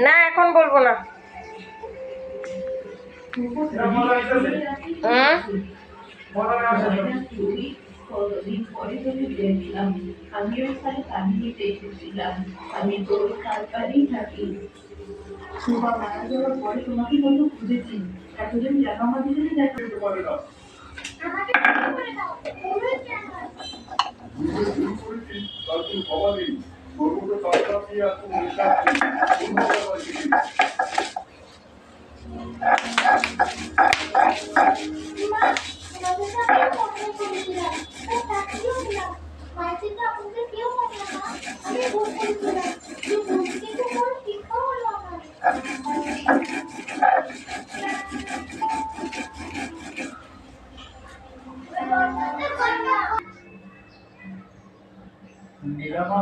না এখন বলবো না। আমি তো তারপরেই থাকি। সুভা মারা যাওয়ার পরে তোমাকে কত খুঁজেছি, এতদিন কেন আমাদের সাথে দেখা করতে পারে না? নীলামা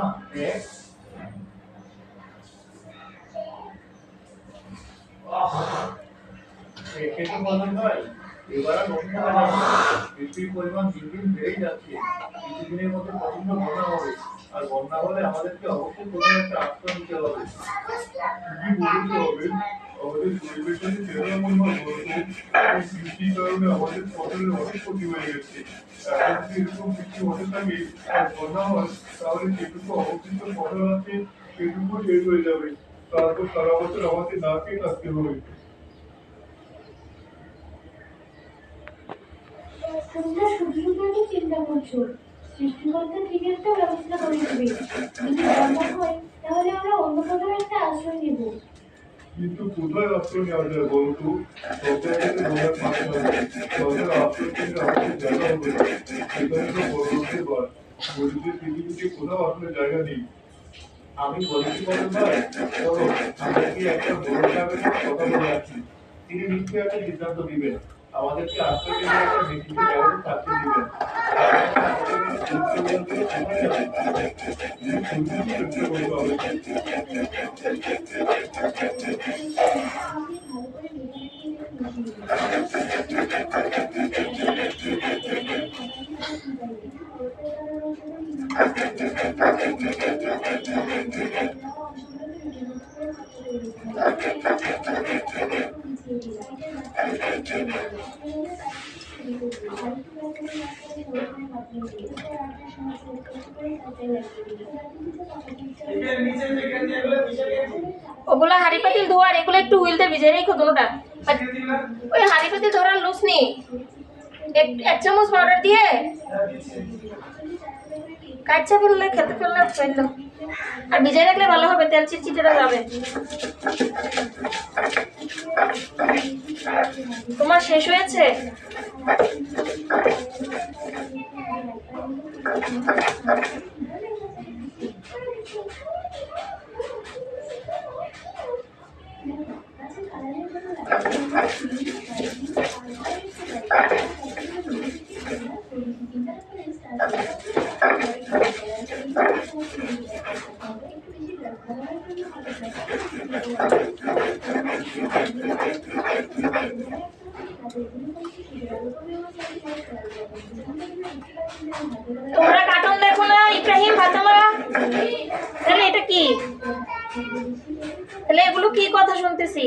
বৃষ্টির পরিমাণ দিন দিন বেড়েই যাচ্ছে। কিছুদিনের মধ্যে প্রচন্ড বন্যা হবে, আর বন্যা হলে আমাদেরকে অবশ্যই কোনো একটা আশ্রয় নিতে হবে। আমাদের পরিবেশের বৃষ্টির কারণে আমাদের ফসলের অনেক ক্ষতি হয়ে গেছে। এখন যদি এরকম বৃষ্টি হতে থাকে আর বন্যা হয়, তাহলে যেটুকু অবশিষ্ট ফসল আছে সেটুকু শেষ হয়ে যাবে। তারপর সারা বছর আমাকে না খেয়ে থাকতে হবে। তোমরা শুধু শুধু চিন্তা করছো, সৃষ্টিকর্তা ঠিক একটা ব্যবস্থা করে দেবে। যদি বন্যা হয় তাহলে আমরা অন্য কোথাও একটা আশ্রয় নেব। কিন্তু কোথায় আশ্রয় নেওয়া যায় বলতো? সব জায়গাতে বন্যার পানি হবে, সরকার আশ্রয় কেন্দ্রে আমাদের জায়গা হবে না। সেখানে তো বড় লোকের বাস, গরিবদের পৃথিবীতে কোথাও আসলে জায়গা নেই। আমি বলেছি বলেন ভাই, চলো আমরা কি একটা বড় সাহেবের সাথে কথা বলে আসি। তিনি নিশ্চয়ই একটা সিদ্ধান্ত দিবেন, আমাদেরকে আশ্রয় কেন্দ্রে একটা নির্দিষ্ট জায়গাতে থাকতে দিবেন। আমি ভালো করে ওগুলো হাঁড়ি পাতিল ধোয়ার, এগুলো একটু হুইলতে ভিজে রেখো দুটোটা। ওই হাঁড়ি পাতিল ধরার লুজ নেই, এক চামচ পাউডার দিয়ে কাচ্চা ফেললে খেতে ফেললে ফেললো, আর ভিজে রাখলে ভালো হবে, তেল চিটচিটেটা যাবে। তোমার শেষ হয়েছে? তোমরা কার্টুন দেখো না ইব্রাহিম, ফাতেমা? তাহলে এটা কি? তাহলে এগুলো কি কথা শুনতেছি?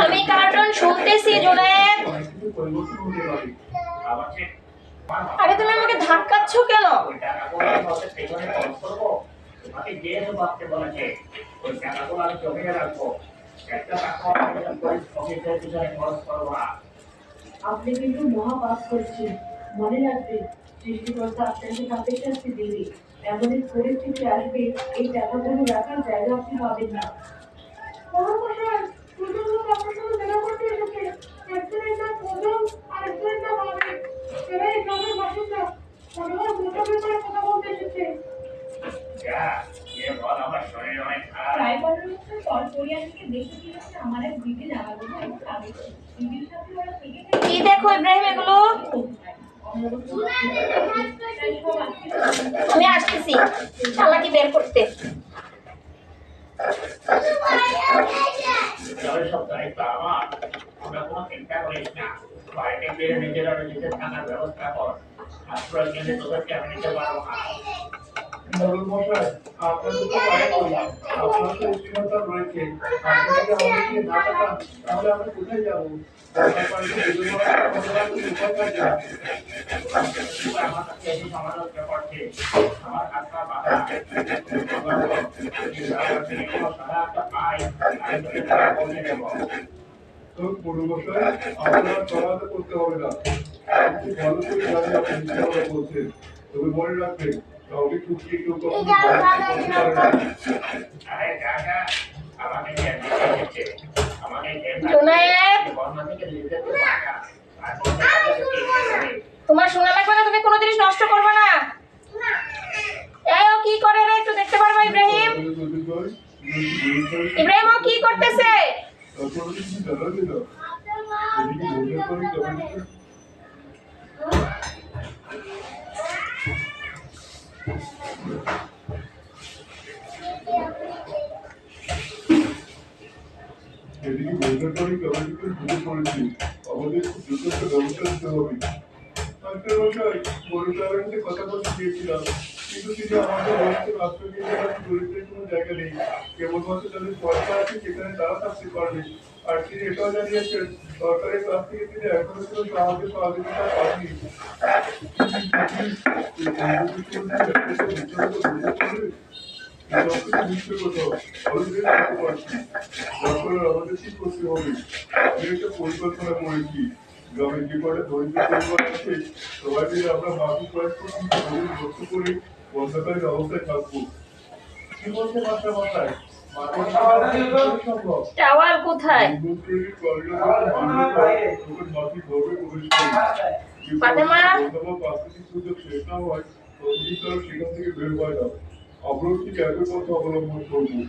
আমি কার্টুন শুনতেছি জোনায়েদ। আরে তুমি আমাকে ধাক্কাচ্ছ কেন? আপনি কিন্তু মহা পাপ করছেন, মনে রাখবেন সৃষ্টিকর্তা আপনাকে পাপের শাস্তি দেবে। এমন এক পরিস্থিতি আসবে এই টাকাগুলো রাখার জায়গা আপনি পাবেন না। আপনার সাথে দেখা করতে এসেছে, একজনের নাম প্রথম আর একজনের নাম আবেগ। এরা এই গ্রামের বাসিন্দা। কি দেখো ইব্রাহিম এগুলো? আমি আসতেছি চালাকি বের করতে। সব দায়িত্ব আমার, আমরা কোনো চিন্তা করিস না। বাড়িতে ফিরে নিজেরা নিজেদের থাকার ব্যবস্থা কর। আশ্রয় কেন্দ্রে তোদেরকে আমি নিতে পারবো না। মোড়ল মশাই, আপনাদের তো পায়ে পড়ি। আপনার তো উষ্ণতা রয়েছে। আপনি যদি আমাদেরকে না তাকান, তাহলে আমরা কোথায় যাবো? বর্ষার পানিতে ডুবে মরার আমাদের আর কোনো উপায় থাকে না। তুই আমার কাছে এসে সমালোচনা করছিস। আমার হাত পা বাঁধা। যদি আমার থেকে কোনো সহায়তা পাই, আমি তোকে তারা বলে দেবো। তো মোড়ল মশাই, আপনার সহায়তা করতে হবে না। আমি খুব ভালো করে জানি আপনি মিথ্যা কথা বলছেন। তবে মনে রাখবেন, কাউকে ঠকিয়ে কেউ কখনো ভয় করতে পারে না। আরে যা যা, আমাকে জ্ঞান দিতে এসেছে। আমাকে জ্ঞান জোনায়েব, বর্ণা থেকে লিখতে পারা। তারপর দেখা যাবে কে কি করে। তোমার শোনা লাগবে না, তুমি কোনো জিনিস নষ্ট করবে না। এই ও কি করে রে, একটু দেখতে পারবো ইব্রাহিম? ইব্রাহিম ও কি করতেছে? আপনারা কিছু জানাবে না? এদিকে ভোটের পরে কমিটিতে ঢুকে পড়েছি। আমাদের খুব দ্রুত একটা ব্যবস্থা নিতে হবে। ডাক্তার মশাই, বড় সাহেবের সাথে কথা বলতে গিয়েছিলাম, কিন্তু তিনি আমাদের বয়সের আশ্রয় নিয়ে যাওয়ার দরিদ্রের কোনো জায়গা নেই। কেবলমাত্র তাদের পয়সা আছে, যেখানে তারা থাকতে পারবে। আর তিনি এটাও জানিয়েছেন, সরকারের কাছ থেকে তিনি এখনো কোনো সাহায্য সহযোগিতা পাননি। আমাদের কি করতে হবে? আমি একটা পরিকল্পনা করেছি। গ্রামের যে কয়টা দরিদ্র পরিবার আছে, সবাই মিলে আমরা মাটি কয়েক ফুট ভর্ত করে বন্ধাকালীন অবস্থায় থাকবো। কি বলছে মাস্টার মশাই? টাওয়াল কোথায়? ফাতেমা, সেখান থেকে বের হয় না। আমরাও ঠিক একই পথ অবলম্বন করবো।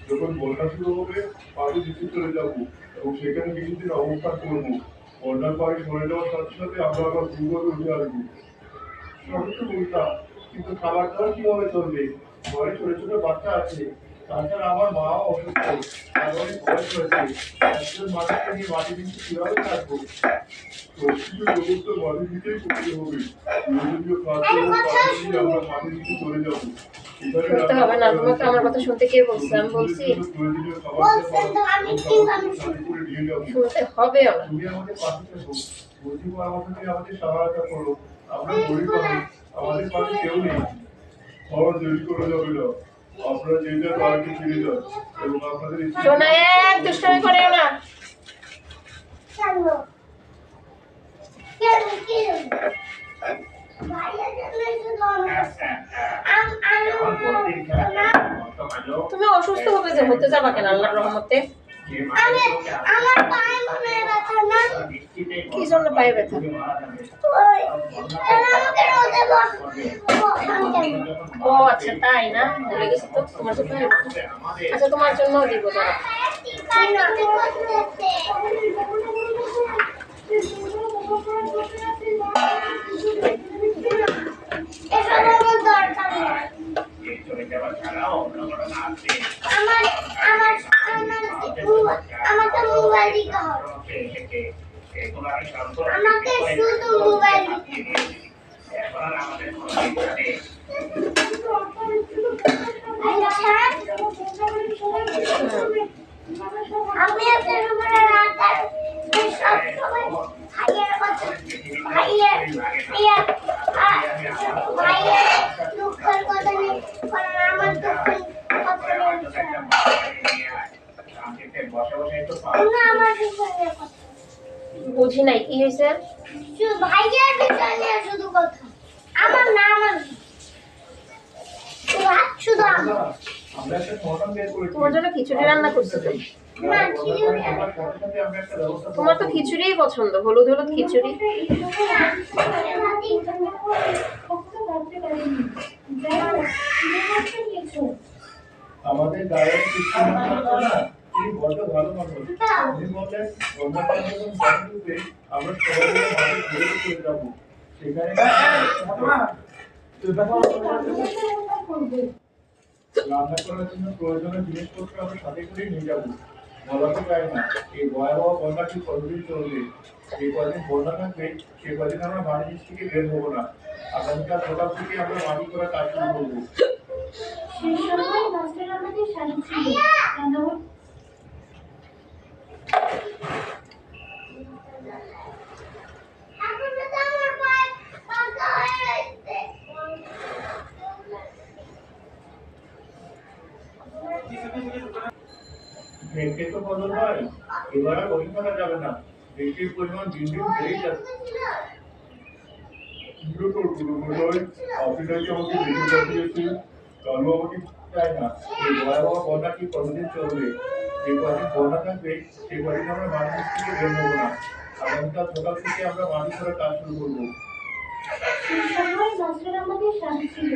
যখন বন্যা শুরু হবে, পানি নিচে চলে যাবো এবং সেখানে কিছুদিন অবস্থান করবো। বন্যার পানি সরে যাওয়ার সাথে সাথে আমরা আবার ভূগর্ভে উঠে আসবো। সবই তো বলতাম, কিন্তু খাবার দাবার কিভাবে চলবে? ঘরে ছোট ছোট বাচ্চা আছে। তাছাড়া আমার মাও অসুস্থ, তার অনেক বয়স হয়েছে। একজন মানুষকে নিয়ে মাটি দিতে কিভাবে থাকবো? সবকিছু ব্যবস্থা মাটি দিতেই করতে হবে। প্রয়োজনীয় খাদ্য ও পানি নিয়ে আমরা মাটি দিতে চলে যাবো। করতে হবে না, তোমাকে আমার কথা শুনতে কে বলছে? আমি বলছি শুনতে হবে না। তুমি আমাদের পাশে থাকো, বুঝিও আমাদের সহায়তা করো। আমরা গরিব মানুষ, আমাদের পাশে কেউ নেই। আর দেরি করা যাবে না। আপনারা যে যার বাড়িতে ফিরে যান এবং আপনাদের জোনায়েব, দুষ্টামি করিও না। তুমি অসুস্থ হবে যে হতে যাবা কেন আল্লাহর রহমতে? কি জন্য পায়ে ব্যথা? ও আচ্ছা, তাই না? ভুলে গেছি তো, তোমার জন্য আচ্ছা, তোমার জন্য দিব দাঁড়া। আমাকে মোবাইল দিতে হবে। আমাকে শুধু মোবাইল দিতে আমি আপনার উপরে রাত আর সব সময় ভাইয়ের কথা, ভাইয়ের দুঃখের কথা নেই, কারণ আমার দুঃখের কথা না, আমার দুঃখের কথা বুঝি নাই, কি হয়েছে? শুধু ভাইয়ের বিষয় নিয়ে শুধু কথা, আমার না, আমার শুধু আমরা একটা সমাধান বের করেছি। তোমার জন্য খিচুড়ি রান্না করছি তো। না, খিচুড়ি তোমার তো খিচুড়িই পছন্দ, হলুদ হলুদ খিচুড়ি। আমাদের গায়ের কিছু না, তিনি কত ভালো মানুষ। উনি বললেন বন্যাটা যখন পানি উঠবে আমরা সবাই মিলে মাঠে ঘুরে চলে যাবো। সেখানে রান্না করার জন্য প্রয়োজনীয় জিনিসপত্র আমরা সাথে করে নিয়ে যাবো। বলা তো যায় না এই ভয়াবহ বন্যাটি কতদিন চলবে। যে কদিন বন্যা থাকবে সে কদিন আমরা বাড়ি নিচ থেকে বের হবো না। আগামীকাল সকাল থেকে আমরা মাটি করা কাজ শুরু করবো। সেই সময় মাস্টার আমাদের সাথে ছিল। রান্নাঘর ভেঙে তো বদল নয়, এবার আর বসে থাকা যাবে না। বৃষ্টির পরিমাণ দিন দিন বেড়েই যাচ্ছে। অফিসারকে আমাকে বেশি পাঠিয়েছে, কালু আমাকে চায় না। এই ভয়াবহ বন্যা কি কতদিন চলবে? যে কদিন বন্যা থাকবে সে কদিন আমরা মাটি নিচ থেকে বের হবো না। আগামীকাল সকাল থেকে আমরা মাটি করার কাজ শুরু করবো। সেই সময় মাস্টার আমাদের সাথে ছিল।